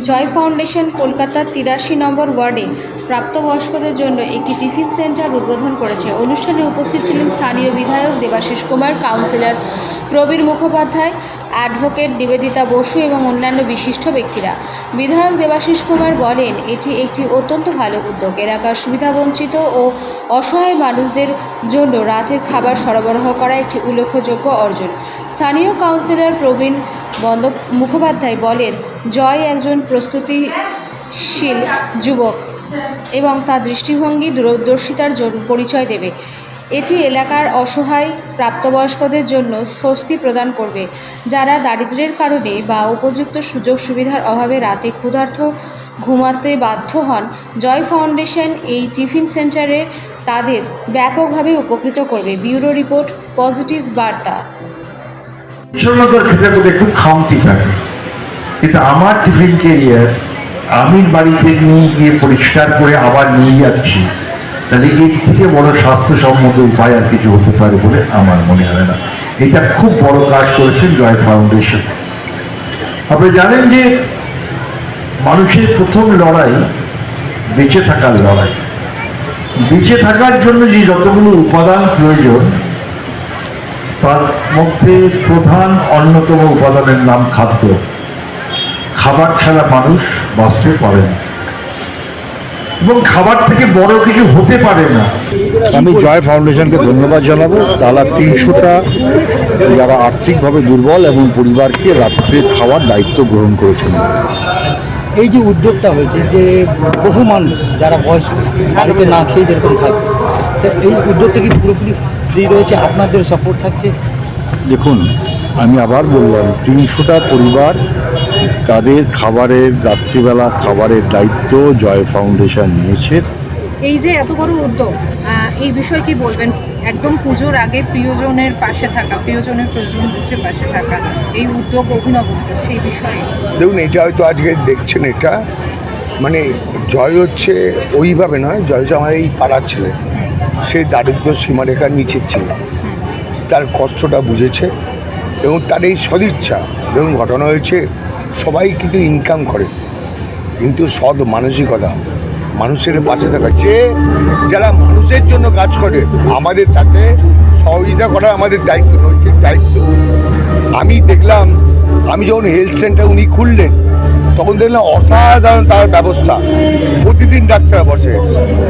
জয় foundation কলকাতার ৮৩ নম্বর ওয়ার্ডে প্রাপ্তবয়স্কদের জন্য একটি টিফিন সেন্টার উদ্বোধন করেছে। অনুষ্ঠানে উপস্থিত ছিলেন স্থানীয় বিধায়ক দেবাশিস কুমার, কাউন্সিলর প্রবীর মুখোপাধ্যায়, অ্যাডভোকেট নিবেদিতা বসু এবং অন্যান্য বিশিষ্ট ব্যক্তিরা। বিধায়ক দেবাশিস কুমার বলেন, এটি একটি অত্যন্ত ভালো উদ্যোগ। এলাকার সুবিধাবঞ্চিত ও অসহায় মানুষদের জন্য রাতের খাবার সরবরাহ করা একটি উল্লেখযোগ্য অর্জন। স্থানীয় কাউন্সিলর প্রবীণ মুখোপাধ্যায় বলেন, জয় একজন প্রস্তুতিশীল যুবক এবং তার দৃষ্টিভঙ্গি দূরদর্শিতার পরিচয় দেবে। এটি এলাকার অসহায় প্রাপ্তবয়স্কদের জন্য স্বস্তি প্রদান করবে, যারা দারিদ্র্যের কারণে বা উপযুক্ত সুযোগ সুবিধার অভাবে রাতে ক্ষুধার্ত ঘুমাতে বাধ্য হন। জয় ফাউন্ডেশন এই টিফিন সেন্টারে তাদের ব্যাপকভাবে উপকৃত করবে। ব্যুরো রিপোর্ট, পজিটিভ বার্তা। একটু খামতি থাকে, কিন্তু আমার টিফিন ক্যারিয়ার আমি বাড়িতে নিয়ে গিয়ে পরিষ্কার করে আবার নিয়ে যাচ্ছি, তাহলে এর থেকে বড় স্বাস্থ্যসম্মত উপায় আর কিছু হতে পারে বলে আমার মনে হয় না। এটা খুব বড় কাজ করেছেন জয় ফাউন্ডেশন। আপনি জানেন যে মানুষের প্রথম লড়াই বেঁচে থাকার লড়াই। বেঁচে থাকার জন্য যে যতগুলো উপাদান প্রয়োজন, তার মধ্যে প্রধান অন্যতম উপাদানের নাম খাদ্য। খাবার ছাড়া মানুষ বাঁচতে পারে না এবং খাবার থেকে বড় কিছু হতে পারে না। আমি জয় ফাউন্ডেশনকে ধন্যবাদ জানাবো। তারা ৩০০টা যারা আর্থিকভাবে দুর্বল এবং পরিবারকে রাত্রে খাওয়ার দায়িত্ব গ্রহণ করেছেন। এই যে উদ্যোগটা হয়েছে, যে বহু মানুষ যারা বয়স্ক বাড়িতে না খেয়ে যেরকম থাকে, এই উদ্যোগটা কি পুরোপুরি ফ্রি রয়েছে? আপনাদের সাপোর্ট থাকছে? দেখুন, আমি আবার বললাম, ৩০০টা পরিবার তাদের খাবারের, রাত্রিবেলা খাবারের দায়িত্ব জয় ফাউন্ডেশন নিয়েছে। এই যে এত বড় উদ্যোগ, এই বিষয়ে কি বলবেন? একদম পুজোর আগে প্রিয়জনের পাশে থাকা, প্রিয়জনের প্রয়োজন হচ্ছে পাশে থাকা, এই উদ্যোগ অভিনব উদ্যোগ, সেই বিষয়ে দেখুন, এটা হয়তো আজকে দেখছেন, এটা মানে জয় হচ্ছে ওইভাবে নয়, জয় হচ্ছে আমার এই পাড়ার ছেলে, সে দারিদ্র সীমারেখার নিচের ছিল, তার কষ্টটা বুঝেছে এবং তার এই সদিচ্ছা। এবং ঘটনা হয়েছে, সবাই কিন্তু ইনকাম করে, কিন্তু সৎ মানসিকতা, মানুষের পাশে থাকা, যে যারা মানুষের জন্য কাজ করে, আমাদের তাতে সহযোগিতা করা আমাদের দায়িত্ব, নৈতিক দায়িত্ব। আমি দেখলাম, আমি যখন হেলথ সেন্টার উনি খুললেন, তখন দেখলাম অসাধারণ তার ব্যবস্থা। প্রতিদিন ডাক্তার বসে,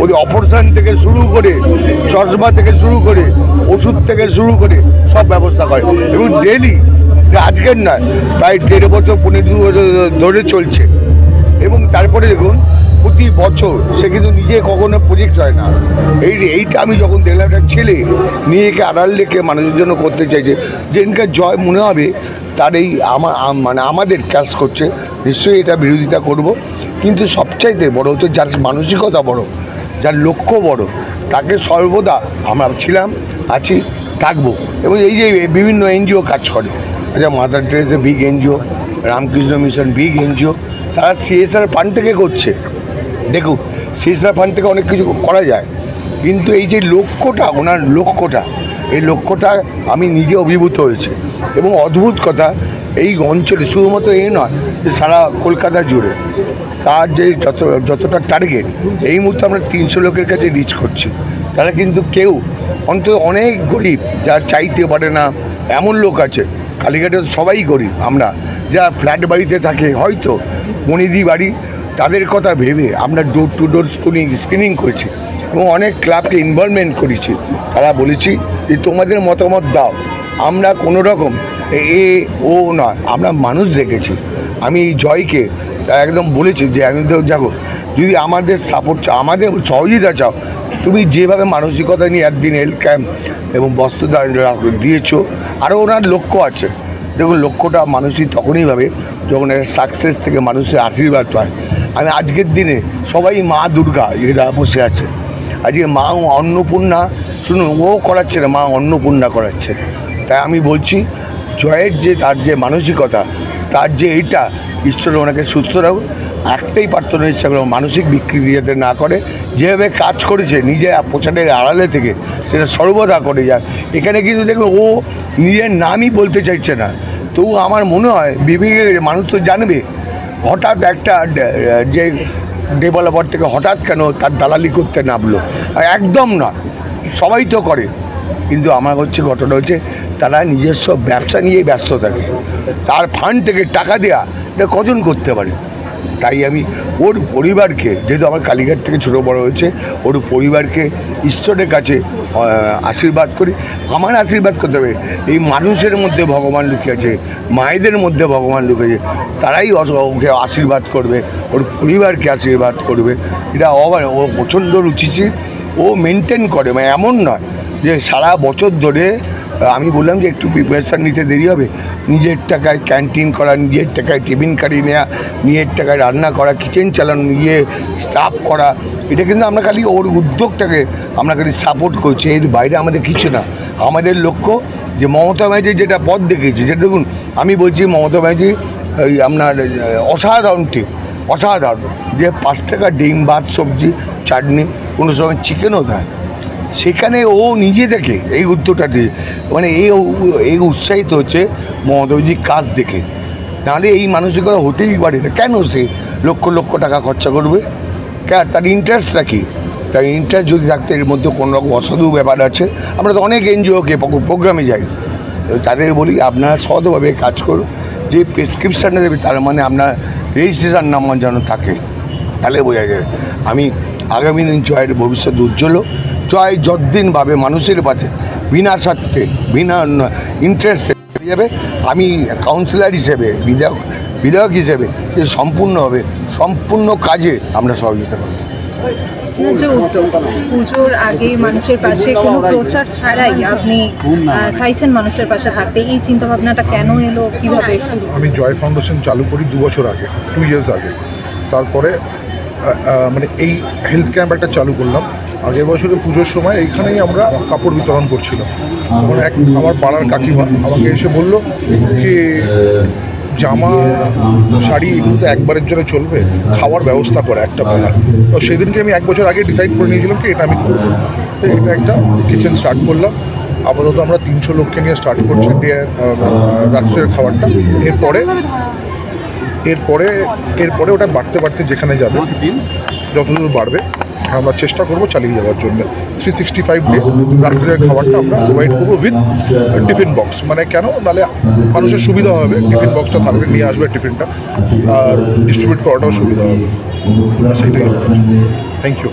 ওই অপারেশন থেকে শুরু করে, চশমা থেকে শুরু করে, ওষুধ থেকে শুরু করে সব ব্যবস্থা করে এবং ডেলি, আজকের নয়, প্রায় ১.৫ বছর ১৫ বছর ধরে চলছে। এবং তারপরে দেখুন, প্রতি বছর সে কিন্তু নিজে কখনো প্রজেক্ট হয় না। এইটা আমি যখন দেখলাম, একটা ছেলে নিজেকে আড়াল রেখে মানুষের জন্য করতে চাইছে, যেদিনকে জয় মনে হবে তার এই মানে আমাদের ক্যাশ করছে, নিশ্চয়ই এটা বিরোধিতা করব। কিন্তু সবচাইতে বড় হচ্ছে যার মানসিকতা বড়, যার লক্ষ্য বড়, তাকে সর্বদা আমরা ছিলাম, আছি, থাকবো। এবং এই যে বিভিন্ন এনজিও কাজ করে, আচ্ছা, mother Teresa big NGO, Ramakrishna mission big NGO, তারা সিএসআর ফান্ড থেকে করছে। দেখুন, সিএসআর ফান্ড থেকে অনেক কিছু করা যায়, কিন্তু এই যে লক্ষ্যটা, ওনার লক্ষ্যটা, এই লক্ষ্যটা আমি নিজে অভিভূত হয়েছে। এবং অদ্ভুত কথা, এই অঞ্চলে শুধুমাত্র এই নয়, যে সারা কলকাতা জুড়ে তার যে যতটা টার্গেট, এই মুহূর্তে আমরা ৩০০ লোকের কাছে রিচ করছি। তারা কিন্তু কেউ, অন্তত অনেক গরিব, যারা চাইতে পারে না এমন লোক আছে। কালীঘাটে সবাই গরিব, আমরা যারা ফ্ল্যাট বাড়িতে থাকে, হয়তো মনিদি বাড়ি, তাদের কথা ভেবে আমরা ডোর টু ডোর স্ক্রিনিং করেছি এবং অনেক ক্লাবকে ইনভলভমেন্ট করেছি। তারা বলেছি যে তোমাদের মতামত দাও, আমরা কোনো রকম ও নয়, আমরা মানুষ দেখেছি। আমি এই জয়কে একদম বলেছি যে একদম যাবো, যদি আমাদের সাপোর্ট চাও, আমাদের সহযোগিতা চাও, তুমি যেভাবে মানসিকতা নিয়ে একদিন হেলথ ক্যাম্প এবং বস্ত্রদান দিয়েছো, আরও ওনার লক্ষ্য আছে। দেখুন, লক্ষ্যটা মানুষই তখনই ভাবে যখন এর সাকসেস থেকে মানুষের আশীর্বাদ পায়। আমি আজকের দিনে সবাই মা দুর্গা এরা বসে আছে, আজকে মা অন্নপূর্ণা, শুনুন, ও করাচ্ছে না, মা অন্নপূর্ণা করাচ্ছে। তাই আমি বলছি, জয়ের যে তার যে মানসিকতা, তার যে এইটা, ঈশ্বর ওনাকে সুস্থ রাখুন। একটাই প্রার্থনা ইচ্ছা করো, মানসিক বিকৃতি যাতে না করে, যেভাবে কাজ করেছে নিজে প্রচারের আড়ালে থেকে, সেটা সর্বদা করে যায়। এখানে কিন্তু দেখবে ও নিজের নামই বলতে চাইছে না, তবু আমার মনে হয় বিবেকে মানুষ তো জানবে হঠাৎ একটা যে ডেভেলপার থেকে হঠাৎ কেন তার দালালি করতে নামলো? একদম না, সবাই তো করে, কিন্তু আমার হচ্ছে ঘটনা হচ্ছে তারা নিজস্ব ব্যবসা নিয়েই ব্যস্ত থাকে। তার ফান্ড থেকে টাকা দেওয়া এটা কজন করতে পারে? তাই আমি ওর পরিবারকে, যেহেতু আমার কালীঘাট থেকে ছোটো বড় হয়েছে, ওর পরিবারকে ঈশ্বরের কাছে আশীর্বাদ করি। আমার আশীর্বাদ করতে হবে, এই মানুষের মধ্যে ভগবান লুকিয়ে আছে, মায়েদের মধ্যে ভগবান লুকিয়েছে, তারাই ওকে আশীর্বাদ করবে, ওর পরিবারকে আশীর্বাদ করবে। এটা ও প্রচণ্ড রুচিশীল, ও মেনটেন করে, মানে এমন নয় যে সারা বছর ধরে। আমি বললাম যে একটু প্রিপারেশান নিতে দেরি হবে, নিজের টাকায় ক্যান্টিন করা, নিজের টাকায় টিফিন কারি নেওয়া, নিজের টাকায় রান্না করা, কিচেন চালানো, নিজে স্টাফ করা, এটা কিন্তু আমরা খালি ওর উদ্যোগটাকে আমরা খালি সাপোর্ট করছি, এর বাইরে আমাদের কিছু না। আমাদের লক্ষ্য যে মমতা ব্যানার্জি যেটা পথ দেখিয়েছে, যেটা দেখুন আমি বলছি মমতা ব্যানার্জি এই আপনার অসাধারণ টিম, অসাধারণ, যে 5 টাকা ডিম, ভাত, সবজি, চাটনি, কোনো সময় চিকেনও দেয়, সেখানে ও নিজে থেকে এই উদ্যোগটা দিয়ে, মানে এই উৎসাহিত হচ্ছে মমতা ব্যানার্জির কাজ দেখে। নাহলে এই মানসিকতা হতেই পারে না। কেন সে লক্ষ লক্ষ টাকা খরচা করবে? কেন? তার ইন্টারেস্টটা কী? তার ইন্টারেস্ট যদি থাকতো এর মধ্যে কোনো রকম অসাধু ব্যাপার আছে। আমরা তো অনেক এনজিওকে প্রোগ্রামে যাই, তাদের বলি আপনারা সৎভাবে কাজ করুন, যে প্রেসক্রিপশানটা দেবে তার মানে আপনার রেজিস্ট্রেশন নাম্বার যেন থাকে, তাহলে বোঝা যায়। আমি আগামী দিন জয়ের ভবিষ্যৎ উজ্জ্বল, জয় যতদিন ভাবে মানুষের পাশে বিনা স্বার্থে বিনা ইন্টারেস্টে যাবে। আমি কাউন্সিলর হিসেবে, বিধায়ক হিসেবে যে সম্পূর্ণ কাজে আমরা সহযোগিতা করব। আপনার যে উদ্যোগ পুজোর আগে মানুষের পাশে কোনো প্রচার ছাড়াই আপনি চাইছেন মানুষের পাশে থাকতে, এই চিন্তা ভাবনাটা কেন এলো, কিভাবে শুরু? আমি জয় ফাউন্ডেশন চালু করি 2 বছর আগে, 2 ইয়ার্স আগে। তারপরে মানে এই হেলথ ক্যাম্প একটা চালু করলাম। আগের বছরে পুজোর সময় এইখানেই আমরা কাপড় বিতরণ করছিলাম। তখন আমার পাড়ার কাকিমা আমাকে এসে বললো কি জামা, শাড়ি এগুলো তো একবারের জন্য চলবে, খাওয়ার ব্যবস্থা করে একটা বেলা। তো সেদিনকে আমি 1 বছর আগে ডিসাইড করে নিয়েছিলাম কি এটা আমি করবো। তো এটা একটা কিচেন স্টার্ট করলাম। আপাতত আমরা 300 লোককে নিয়ে স্টার্ট করছি রাত্রের খাবারটা। এরপরে ওটা বাড়তে যেখানে যাবে, যতদূর বাড়বে আমরা চেষ্টা করবো চালিয়ে যাওয়ার জন্য। 365 ডে রাত্রের খাবারটা আমরা প্রোভাইড করবো উইথ টিফিন বক্স। মানে কেন? নাহলে মানুষের সুবিধা হবে, টিফিন বক্সটা থাকবে, নিয়ে আসবে টিফিনটা, আর ডিস্ট্রিবিউট করাটাও সুবিধা হবে। সেইটাই। Thank you.